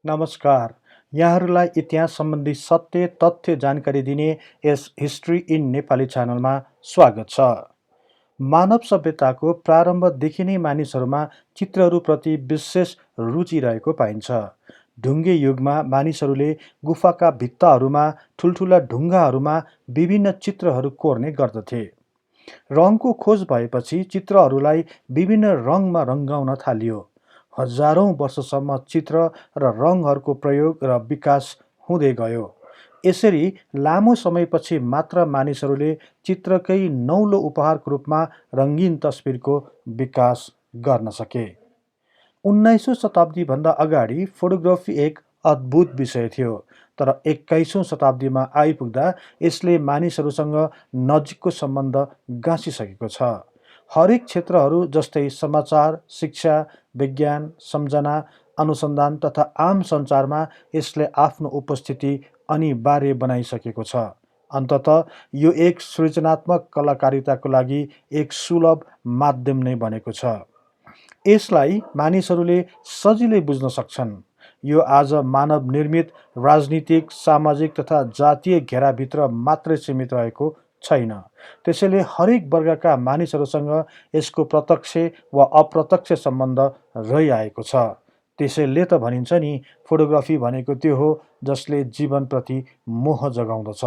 नमस्कार। यहाँहरूलाई इतिहास सम्बन्धी सत्य तथ्य जानकारी दिने यस हिस्ट्री इन नेपाली च्यानलमा स्वागत छ। मानव सभ्यताको प्रारम्भदेखि नै मानिसहरूमा चित्रहरूप्रति विशेष रुचि रहेको पाइन्छ। ढुङ्गे युगमा मानिसहरूले गुफाका भित्ताहरूमा ठुल्ठुला ढुङ्गाहरूमा विभिन्न चित्रहरू कोर्ने गर्दथे। रङको खोज भएपछि चित्रहरूलाई विभिन्न रङमा रङ्गाउन थालियो। हजारौं वर्षसम्म चित्र र रङहरूको प्रयोग र विकास हुँदै गयो। यसरी लामो समयपछि मात्र मानिसहरूले चित्रकै नौलो उपहारको रूपमा रङ्गीन तस्बिरको विकास गर्न सके। 19औं शताब्दीभन्दा अगाडि फोटोग्राफी एक अद्भुत विषय थियो, तर 21औं शताब्दीमा आइपुग्दा यसले मानिसहरूसँग नजिकको सम्बन्ध गाँसिसकेको छ। हरेक क्षेत्रहरू जस्तै समाचार, शिक्षा, विज्ञान, सम्झना, अनुसन्धान तथा आम सञ्चारमा यसले आफ्नो उपस्थिति अनिवार्य बनाइसकेको छ। अन्ततः यो एक सृजनात्मक कलाकारिताको लागि एक सुलभ माध्यम नै बनेको छ। यसलाई मानिसहरूले सजिलै बुझ्न सक्छन्। यो आज मानव निर्मित राजनीतिक, सामाजिक तथा जातीय घेराभित्र मात्रै सीमित रहेको छैन। त्यसैले हरेक वर्गका मानिसहरूसँग यसको प्रत्यक्ष वा अप्रत्यक्ष सम्बन्ध रहिआएको छ। त्यसैले त भनिन्छ नि, फोटोग्राफी भनेको त्यो हो जसले जीवनप्रति मोह जगाउँदछ।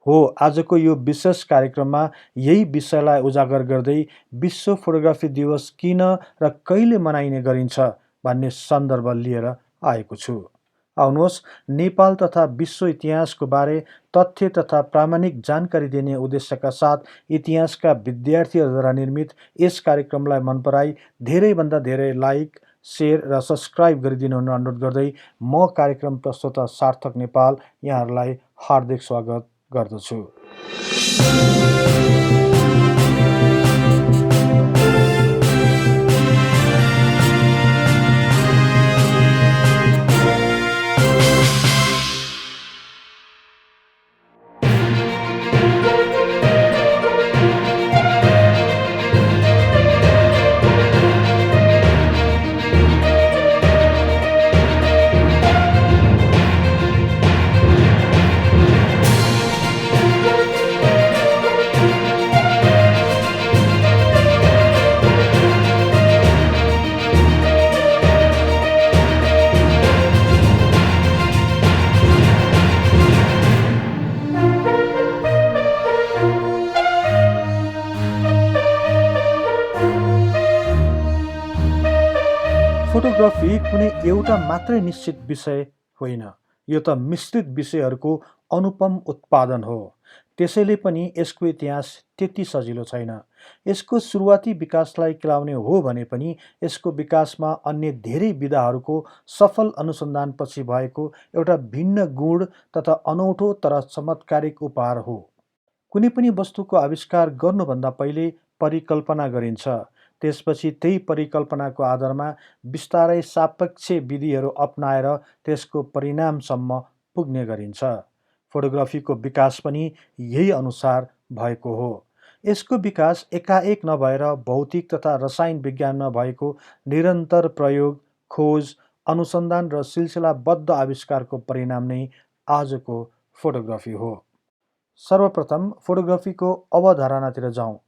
हो, आजको यो विशेष कार्यक्रममा यही विषयलाई उजागर गर्दै विश्व फोटोग्राफी दिवस किन र कहिले मनाइने गरिन्छ भन्ने सन्दर्भ लिएर आएको छु। आउनुहोस्, नेपाल तथा विश्व इतिहासको बारे तथ्य तथा प्रामाणिक जानकारी दिने उद्देश्यका साथ इतिहासका विद्यार्थीहरूद्वारा निर्मित यस कार्यक्रमलाई मन पराई धेरैभन्दा धेरै लाइक, सेयर र सब्सक्राइब गरिदिनु हुन अनुरोध गर्दै म कार्यक्रम प्रस्तोता सार्थक नेपाल यहाँहरूलाई हार्दिक स्वागत गर्दछु। फोटोग्राफी कुनै एउटा मात्रै निश्चित विषय होइन, यो त मिश्रित विषयहरूको अनुपम उत्पादन हो। त्यसैले पनि यसको इतिहास त्यति सजिलो छैन। यसको सुरुवाती विकासलाई केलाउने हो भने पनि यसको विकासमा अन्य धेरै विधाहरूको सफल अनुसन्धानपछि भएको एउटा भिन्न गुण तथा अनौठो तर चमत्कारिक उपहार हो। कुनै पनि वस्तुको आविष्कार गर्नुभन्दा पहिले परिकल्पना गरिन्छ। त्यसपछि त्यही परिकल्पनाको आधारमा बिस्तारै सापेक्ष विधिहरू अपनाएर त्यसको परिणामसम्म पुग्ने गरिन्छ। फोटोग्राफीको विकास पनि यही अनुसार भएको हो। यसको विकास एकाएक नभएर भौतिक तथा रसायन विज्ञानमा भएको निरन्तर प्रयोग, खोज, अनुसन्धान र सिलसिलाबद्ध आविष्कारको परिणाम नै आजको फोटोग्राफी हो। सर्वप्रथम फोटोग्राफीको अवधारणातिर जाउँ।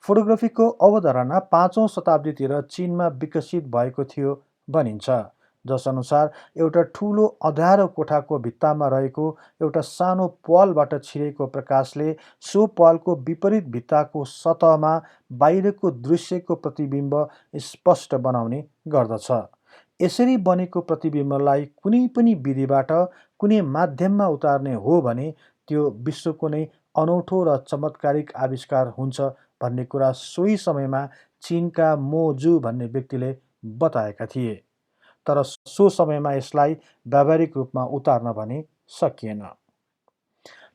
फोटोग्राफीको अवधारणा 5औं शताब्दीतिर चीनमा विकसित भएको थियो भनिन्छ, जसअनुसार एउटा ठुलो अँध्यारो कोठाको भित्तामा रहेको एउटा सानो प्वालबाट छिरेको प्रकाशले सो प्वालको विपरीत भित्ताको सतहमा बाहिरको दृश्यको प्रतिबिम्ब स्पष्ट बनाउने गर्दछ। यसरी बनेको प्रतिबिम्बलाई कुनै पनि विधिबाट कुनै माध्यममा उतार्ने हो भने त्यो विश्वको नै अनौठो र चमत्कारिक आविष्कार हुन्छ भन्ने कुरा सोही समयमा चीनका मो जू भन्ने व्यक्तिले बताएका थिए। तर सो समयमा यसलाई व्यावहारिक रूपमा उतार्न भने सकिएन।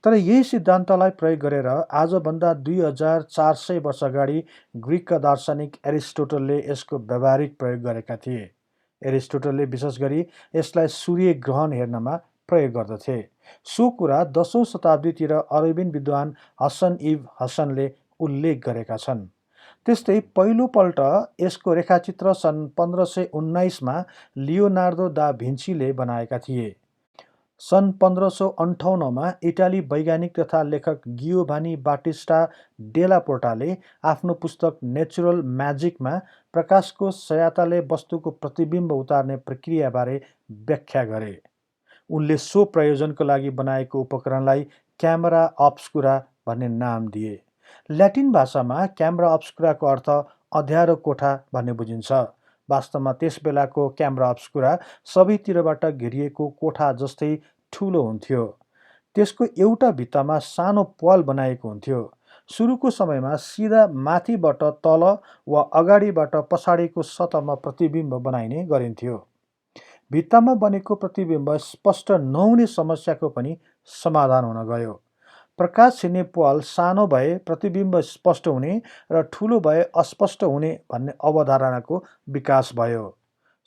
तर यही सिद्धान्तलाई प्रयोग गरेर आजभन्दा 2400 वर्ष अगाडि ग्रिकका दार्शनिक एरिस्टोटलले यसको व्यावहारिक प्रयोग गरेका थिए। एरिस्टोटलले विशेष गरी यसलाई सूर्य ग्रहण हेर्नमा प्रयोग गर्दथे। सो कुरा 10औं शताब्दीतिर अरबिन विद्वान हसन इब हसनले उल्लेख गरेका छन्। त्यस्तै पहिलोपल्ट यसको रेखाचित्र सन् 1519मा लियोनार्दो दा भिन्सीले बनाएका थिए। सन् 1558मा इटाली वैज्ञानिक तथा लेखक गियोभानी बाटिस्टा डेला पोर्टाले आफ्नो पुस्तक नेचुरल म्याजिकमा प्रकाशको सहायताले वस्तुको प्रतिबिम्ब उतार्ने प्रक्रियाबारे व्याख्या गरे। उनले सो प्रयोजनको लागि बनाएको उपकरणलाई क्यामेरा अब्स्कुरा भन्ने नाम दिए। ल्याटिन भाषामा क्यामेरा अब्स्कुराको अर्थ अँध्यारो कोठा भन्ने बुझिन्छ। वास्तवमा त्यस बेलाको क्यामेरा अब्स्कुरा सबैतिरबाट घेरिएको कोठा जस्तै ठुलो हुन्थ्यो। त्यसको एउटा भित्तामा सानो प्वाल बनाएको हुन्थ्यो। सुरुको समयमा सिधा माथिबाट तल वा अगाडिबाट पछाडिको सतहमा प्रतिबिम्ब बनाइने गरिन्थ्यो। भित्तामा बनेको प्रतिबिम्ब स्पष्ट नहुने समस्याको पनि समाधान हुन गयो। प्रकाश छिर्ने प्वाल सानो भए प्रतिबिम्ब स्पष्ट हुने र ठुलो भए अस्पष्ट हुने भन्ने अवधारणाको विकास भयो।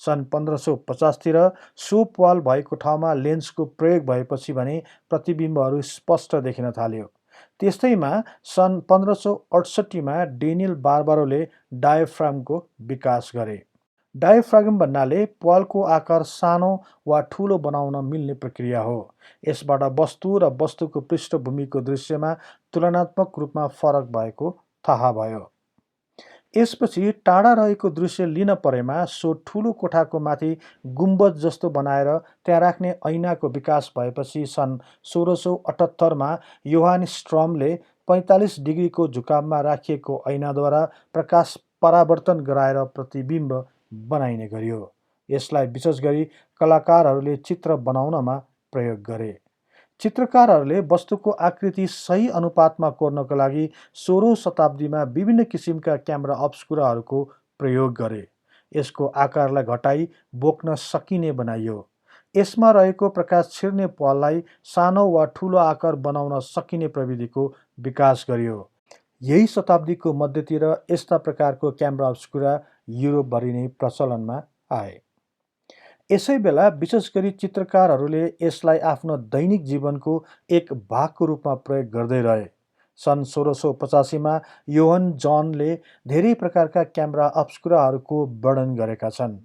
सन् 1550तिर सो प्वाल भएको ठाउँमा लेन्सको प्रयोग भएपछि भने प्रतिबिम्बहरू स्पष्ट देखिन थाल्यो। त्यस्तैमा सन् 1568मा डेनियल बार्बरोले डायफ्रामको विकास गरे। डायफ्राम भन्नाले प्वालको आकार सानो वा ठुलो बनाउन मिल्ने प्रक्रिया हो। यसबाट वस्तु र वस्तुको पृष्ठभूमिको दृश्यमा तुलनात्मक रूपमा फरक भएको थाहा भयो। यसपछि टाढा रहेको दृश्य लिन परेमा सो ठुलो कोठाको माथि गुम्बज जस्तो बनाएर त्यहाँ राख्ने ऐनाको विकास भएपछि सन् 1678मा योहान स्ट्रमले 45 डिग्रीको झुकावमा राखिएको ऐनाद्वारा प्रकाश परावर्तन गराएर प्रतिबिम्ब बनाइने गरियो। यसलाई विशेष गरी कलाकारहरूले चित्र बनाउनमा प्रयोग गरे। चित्रकारहरूले वस्तुको आकृति सही अनुपातमा कोर्नको लागि 16औं शताब्दीमा विभिन्न किसिमका क्यामेरा अब्स्कुराहरूको प्रयोग गरे। यसको आकारलाई घटाई बोक्न सकिने बनाइयो। यसमा रहेको प्रकाश छिर्ने प्वाललाई सानो वा ठुलो आकार बनाउन सकिने प्रविधिको विकास गरियो। यही शताब्दीको मध्यतिर यस्ता प्रकारको क्यामेरा अब्स्कुरा युरोपभरि नै प्रचलनमा आए। यसै बेला विशेष गरी चित्रकारहरूले यसलाई आफ्नो दैनिक जीवनको एक भागको रूपमा प्रयोग गर्दै रहे। सन् 1685मा योहन जनले धेरै प्रकारका क्यामेरा अब्स्कुराहरूको वर्णन गरेका छन्।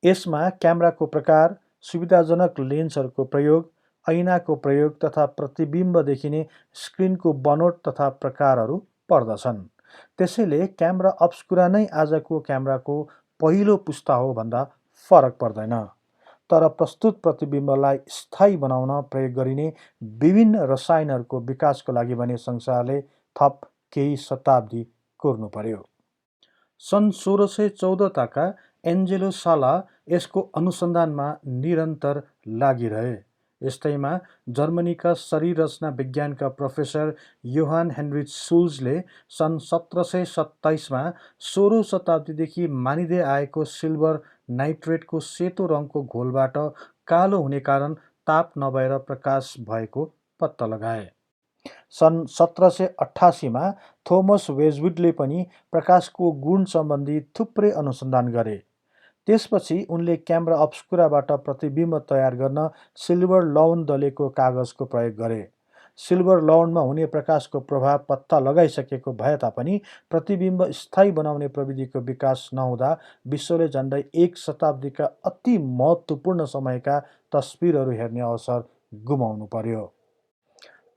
यसमा क्यामेराको प्रकार, सुविधाजनक लेन्सहरूको प्रयोग, ऐनाको प्रयोग तथा प्रतिबिम्ब देखिने स्क्रिनको बनोट तथा प्रकारहरू पर्दछन्। त्यसैले क्यामेरा अब्स्कुरा नै आजको क्यामेराको पहिलो पुस्ता हो भन्दा फरक पर्दैन। तर प्रस्तुत प्रतिबिम्बलाई स्थायी बनाउन प्रयोग गरिने विभिन्न रसायनहरूको विकासको लागि भने संसारले थप केही शताब्दी कुर्नु पर्यो। सन् 1614 एन्जेलो साला यसको अनुसन्धानमा निरन्तर लागिरहे। यस्तैमा जर्मनीका शरीर रचना विज्ञानका प्रोफेसर योहान हेनरिच सुल्जले सन् 1727मा 16औं शताब्दीदेखि मानिँदै आएको सिल्भर नाइट्रेटको सेतो रङको घोलबाट कालो हुने कारण ताप नभएर प्रकाश भएको पत्ता लगाए। सन् 1788मा थोमस वेजवुडले पनि प्रकाशको गुण सम्बन्धी थुप्रै अनुसन्धान गरे। त्यसपछि उनले क्यामेरा अब्स्कुराबाट प्रतिबिम्ब तयार गर्न सिल्भर लौन दलेको कागजको प्रयोग गरे। सिल्भर लौनमा हुने प्रकाशको प्रभाव पत्ता लगाइसकेको भए तापनि प्रतिबिम्ब स्थायी बनाउने प्रविधिको विकास नहुँदा विश्वले झन्डै 1 शताब्दीका अति महत्त्वपूर्ण समयका तस्बिरहरू हेर्ने अवसर गुमाउनु पर्यो।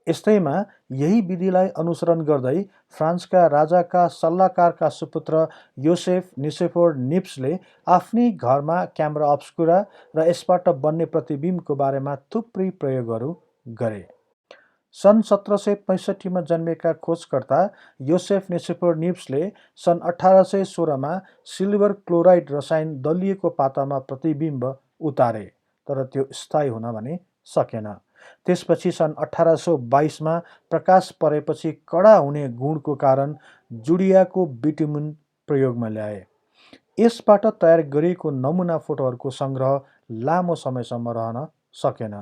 यस्तैमा यही विधिलाई अनुसरण गर्दै फ्रान्सका राजाका सल्लाहकारका सुपुत्र योसेफ निसेफोर निप्सले आफ्नै घरमा क्यामेरा अब्स्कुरा र यसबाट बन्ने प्रतिबिम्बको बारेमा थुप्रै प्रयोगहरू गरे। सन् 1765मा जन्मेका खोजकर्ता योसेफ निसेफोर निप्सले सन् 1816मा सिल्भर क्लोराइड रसायन दलिएको पातामा प्रतिबिम्ब उतारे, तर त्यो स्थायी हुन भने सकेन। त्यसपछि सन् 1822मा प्रकाश परेपछि कडा हुने गुणको कारण जुडियाको बिटुमिन प्रयोगमा ल्याए। यसबाट तयार गरिएको नमुना फोटोहरूको सङ्ग्रह लामो समयसम्म रहन सकेन।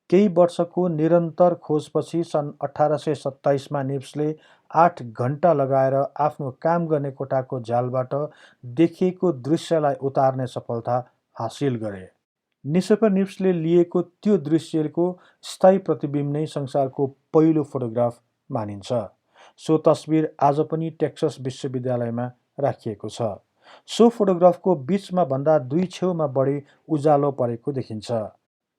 केही वर्षको निरन्तर खोजपछि सन् 1827मा निप्सले 8 घण्टा लगाएर आफ्नो काम गर्ने कोठाको झ्यालबाट देखिएको दृश्यलाई उतार्ने सफलता हासिल गरे। निसेफोर निप्सले लिएको त्यो दृश्यको स्थायी प्रतिबिम्ब नै संसारको पहिलो फोटोग्राफ मानिन्छ। सो तस्बिर आज पनि टेक्सस विश्वविद्यालयमा राखिएको छ। सो फोटोग्राफको बिचमा भन्दा 2 छेउमा बढी उज्यालो परेको देखिन्छ।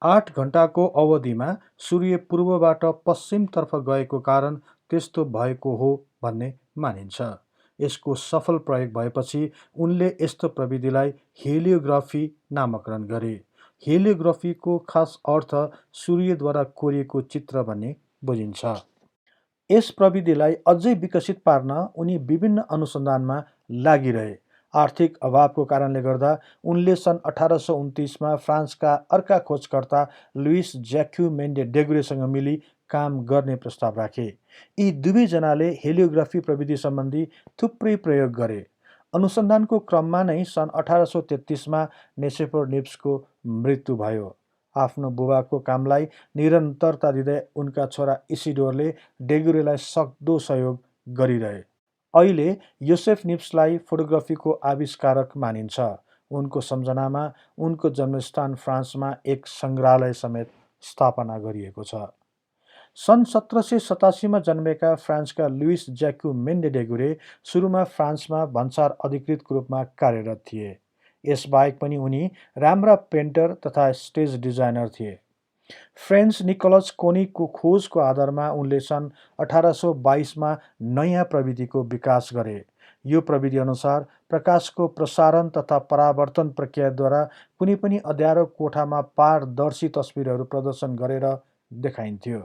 8 घण्टाको अवधिमा सूर्य पूर्वबाट पश्चिमतर्फ गएको कारण त्यस्तो भएको हो भन्ने मानिन्छ। यसको सफल प्रयोग भएपछि उनले यस्तो प्रविधिलाई हेलियोग्राफी नामकरण गरे। हेलियोग्राफीको खास अर्थ सूर्यद्वारा कोरिएको चित्र भन्ने बुझिन्छ। यस प्रविधिलाई अझै विकसित पार्न उनी विभिन्न अनुसन्धानमा लागिरहे। आर्थिक अभावको कारणले गर्दा उनले सन् 1829मा फ्रान्सका अर्का खोजकर्ता लुइस ज्याक्यु मेन्डे डेगुरेसँग मिली काम गर्ने प्रस्ताव राखे। यी दुवैजनाले हेलियोग्राफी प्रविधि सम्बन्धी थुप्रै प्रयोग गरे। अनुसन्धानको क्रममा नै सन् 1833मा निसेफोर निप्सको मृत्यु भयो। आफ्नो बुबाको कामलाई निरन्तरता दिँदै उनका छोरा इसिडोरले डेगुरेलाई सक्दो सहयोग गरिरहे। अहिले योसेफ निप्सलाई फोटोग्राफीको आविष्कारक मानिन्छ। उनको सम्झनामा उनको जन्मस्थान फ्रान्समा एक सङ्ग्रहालय समेत स्थापना गरिएको छ। सन् 1787मा जन्मेका फ्रान्सका लुइस ज्याक्यु मेन्डे डेगुरे सुरुमा फ्रान्समा भन्सार अधिकृतको रूपमा कार्यरत थिए। यसबाहेक पनि उनी राम्रा पेन्टर तथा स्टेज डिजाइनर थिए। फ्रेन्च निकोलस कोनिकको खोजको आधारमा उनले सन् 1822मा नयाँ प्रविधिको विकास गरे। यो प्रविधि अनुसार प्रकाशको प्रसारण तथा परावर्तन प्रक्रियाद्वारा कुनै पनि अँध्यारो कोठामा पारदर्शी तस्बिरहरू प्रदर्शन गरेर देखाइन्थ्यो।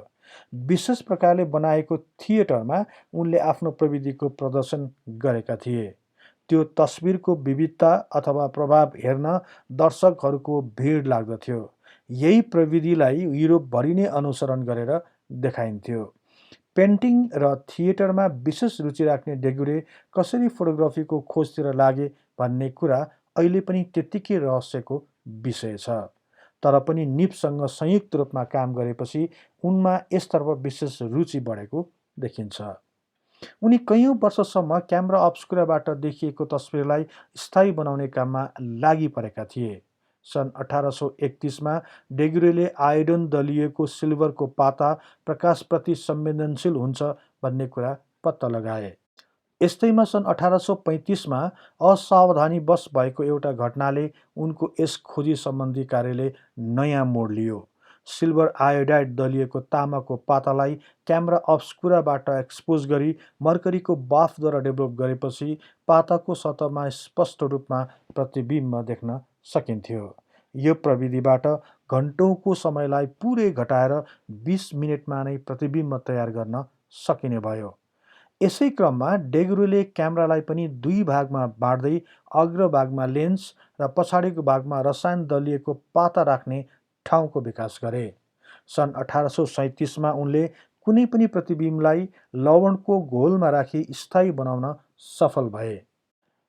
विशेष प्रकारले बनाएको थिएटरमा उनले आफ्नो प्रविधिको प्रदर्शन गरेका थिए। त्यो तस्बिरको विविधता अथवा प्रभाव हेर्न दर्शकहरूको भिड लाग्दथ्यो। यही प्रविधिलाई युरोपभरि नै अनुसरण गरेर देखाइन्थ्यो। पेन्टिङ र थिएटरमा विशेष रुचि राख्ने डेगुरे कसरी फोटोग्राफीको खोजतिर लागे भन्ने कुरा अहिले पनि त्यत्तिकै रहस्यको विषय छ। तर पनि निप्ससँग संयुक्त रूपमा काम गरेपछि उनमा यसतर्फ विशेष रुचि बढेको देखिन्छ। उनी कैयौँ वर्षसम्म क्यामेरा अब्स्कुराबाट देखिएको तस्बिरलाई स्थायी बनाउने काममा लागि परेका थिए। सन् 1831मा डेगुरेले आयोडिन दलिएको सिल्भरको पाता प्रकाशप्रति संवेदनशील हुन्छ भन्ने कुरा पत्ता लगाए। यस्तैमा सन् 1835मा असावधानीवश भएको एउटा घटनाले उनको यस खोजी सम्बन्धी कार्यले नयाँ मोड लियो। सिल्भर आयोडाइड दलिएको तामाको पातालाई क्यामेरा अब्स्कुराबाट एक्सपोज गरी मर्करीको बाफद्वारा डेभलप गरेपछि पाताको सतहमा स्पष्ट रूपमा प्रतिबिम्ब देख्न सकिन्थ्यो। यो प्रविधिबाट घन्टौँको समयलाई पुरै घटाएर 20 मिनेटमा नै प्रतिबिम्ब तयार गर्न सकिने भयो। यसै क्रममा डेगुरेले क्यामेरालाई पनि 2 भागमा बाँड्दै अग्रभागमा लेन्स र पछाडिको भागमा रसायन दलिएको पाता राख्ने ठाउँको विकास गरे। सन् 1837मा उनले कुनै पनि प्रतिबिम्बलाई लवणको घोलमा राखी स्थायी बनाउन सफल भए।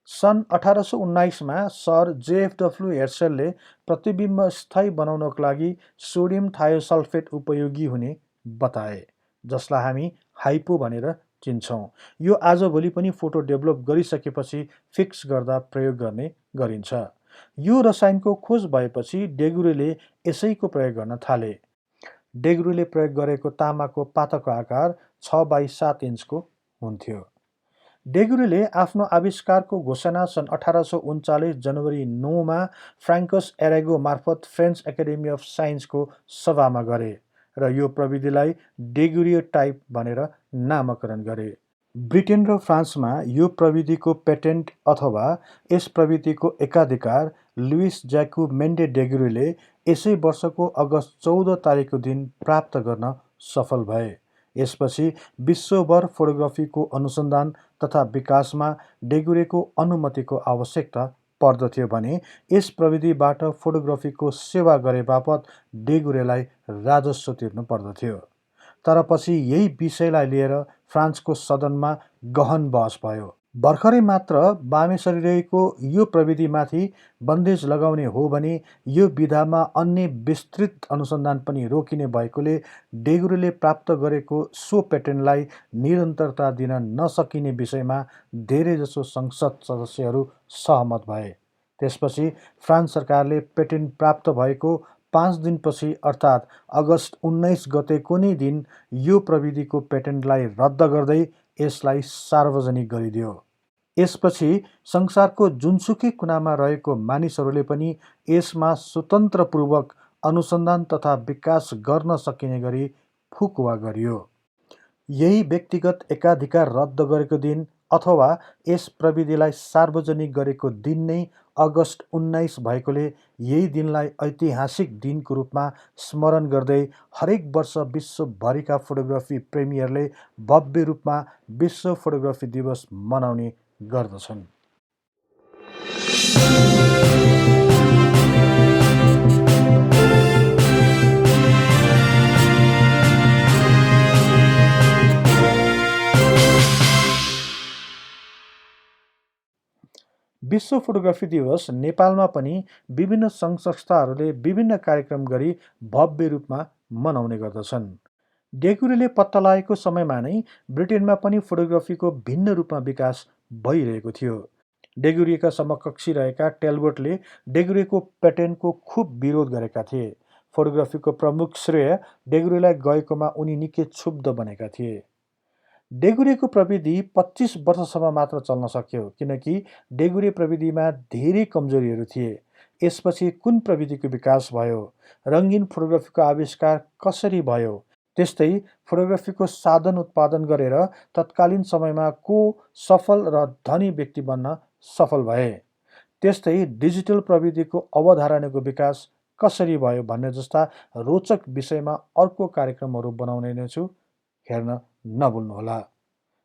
सन् 1819मा सर जेएफडब्ल्यू हेर्सेलले प्रतिबिम्ब स्थायी बनाउनको लागि सोडियम थायोसल्फेट उपयोगी हुने बताए, जसलाई हामी हाइपो भनेर चिन्छौँ। यो आजभोलि पनि फोटो डेभलप गरिसकेपछि फिक्स गर्दा प्रयोग गर्ने गरिन्छ। यो रसायनको खोज भएपछि डेगुरेले यसैको प्रयोग गर्न थाले। डेगुरेले प्रयोग गरेको तामाको पाताको आकार 6x7 इन्चको हुन्थ्यो। डेगुरेले आफ्नो आविष्कारको घोषणा सन् 1839 जनवरी 9मा फ्रान्कस एरेगो मार्फत फ्रेन्च एकाडेमी अफ साइन्सको सभामा गरे र यो प्रविधिलाई डेगुरियोटाइप भनेर नामकरण गरे। ब्रिटेन र फ्रान्समा यो प्रविधिको पेटेन्ट अथवा यस प्रविधिको एकाधिकार लुइस ज्याक्यु मेन्डे डेगुरेले यसै वर्षको अगस्त 14 तारिखको दिन प्राप्त गर्न सफल भए। यसपछि विश्वभर फोटोग्राफीको अनुसन्धान तथा विकासमा डेगुरेको अनुमतिको आवश्यकता पर्दथ्यो भने यस प्रविधिबाट फोटोग्राफीको सेवा गरे बापत डेगुरेलाई राजस्व तिर्नु पर्दथ्यो। तर पछि यही विषयलाई लिएर फ्रान्सको सदनमा गहन बहस भयो। भर्खरै मात्र वामेशरीरको यो प्रविधिमाथि बन्देज लगाउने हो भने यो विधामा अन्य विस्तृत अनुसन्धान पनि रोकिने भएकोले डेगुरेले प्राप्त गरेको सो पेटेन्टलाई निरन्तरता दिन नसकिने विषयमा धेरैजसो संसद सदस्यहरू सहमत भए। त्यसपछि फ्रान्स सरकारले पेटेन्ट प्राप्त भएको 5 दिनपछि अर्थात् अगस्त 19 गतेको नै दिन यो प्रविधिको पेटेन्टलाई रद्द गर्दै यसलाई सार्वजनिक गरिदियो। यसपछि संसारको जुनसुकै कुनामा रहेको मानिसहरूले पनि यसमा स्वतन्त्रपूर्वक अनुसन्धान तथा विकास गर्न सकिने गरी फुकुवा गरियो। यही व्यक्तिगत एकाधिकार रद्द गरेको दिन अथवा यस प्रविधिलाई सार्वजनिक गरेको दिन नै अगस्ट 19 भएकोले यही दिनलाई ऐतिहासिक दिनको रूपमा स्मरण गर्दै हरेक वर्ष विश्वभरिका फोटोग्राफी प्रेमीहरूले भव्य रूपमा विश्व फोटोग्राफी दिवस मनाउने गर्दछन्। विश्व फोटोग्राफी दिवस नेपालमा पनि विभिन्न सङ्घ संस्थाहरूले विभिन्न कार्यक्रम गरी भव्य रूपमा मनाउने गर्दछन्। डेगुरेले पत्ता लागेको समयमा नै ब्रिटेनमा पनि फोटोग्राफीको भिन्न रूपमा विकास भइरहेको थियो। डेगुरेका समकक्षी रहेका टेलबोटले डेगुरेको पेटेन्टको खुब विरोध गरेका थिए। फोटोग्राफीको प्रमुख श्रेय डेगुरेलाई गएकोमा उनी निकै क्षुब्ध बनेका थिए। डेगुरेको प्रविधि 25 वर्षसम्म मात्र चल्न सक्यो किनकि डेगुरे प्रविधिमा धेरै कमजोरीहरू थिए। यसपछि कुन प्रविधिको विकास भयो? रङ्गीन फोटोग्राफीको आविष्कार कसरी भयो? त्यस्तै फोटोग्राफीको साधन उत्पादन गरेर तत्कालीन समयमा को सफल र धनी व्यक्ति बन्न सफल भए? त्यस्तै डिजिटल प्रविधिको अवधारणाको विकास कसरी भयो भन्ने जस्ता रोचक विषयमा अर्को कार्यक्रमहरू बनाउने नै छु। हेर्न नभुल्नुहोला।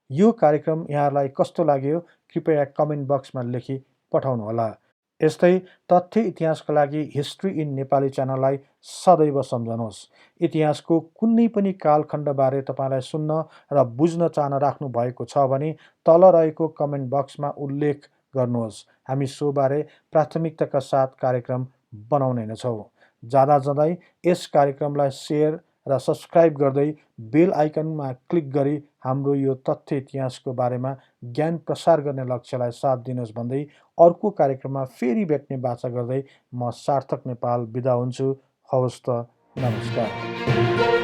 यो कार्यक्रम यहाँलाई कस्तो लाग्यो कृपया कमेन्ट बक्समा लेखी पठाउनुहोला। यस्तै तथ्य इतिहासका लागि हिस्ट्री इन नेपाली च्यानललाई सदैव सम्झनुहोस्। इतिहासको कुनै पनि कालखण्डबारे तपाईँलाई सुन्न र बुझ्न चाहना राख्नु भएको छ भने तल रहेको कमेन्ट बक्समा उल्लेख गर्नुहोस्। हामी सोबारे प्राथमिकताका साथ कार्यक्रम बनाउने नै छौँ। जाँदा जाँदै यस कार्यक्रमलाई सेयर र सब्सक्राइब गर्दै बेल आइकनमा क्लिक गरी हाम्रो यो तथ्य इतिहासको बारेमा ज्ञान प्रसार गर्ने लक्ष्यलाई साथ दिनुहोस् भन्दै अर्को कार्यक्रममा फेरि भेट्ने बाचा गर्दै म सार्थक नेपाल बिदा हुन्छु। हवस् त, नमस्कार।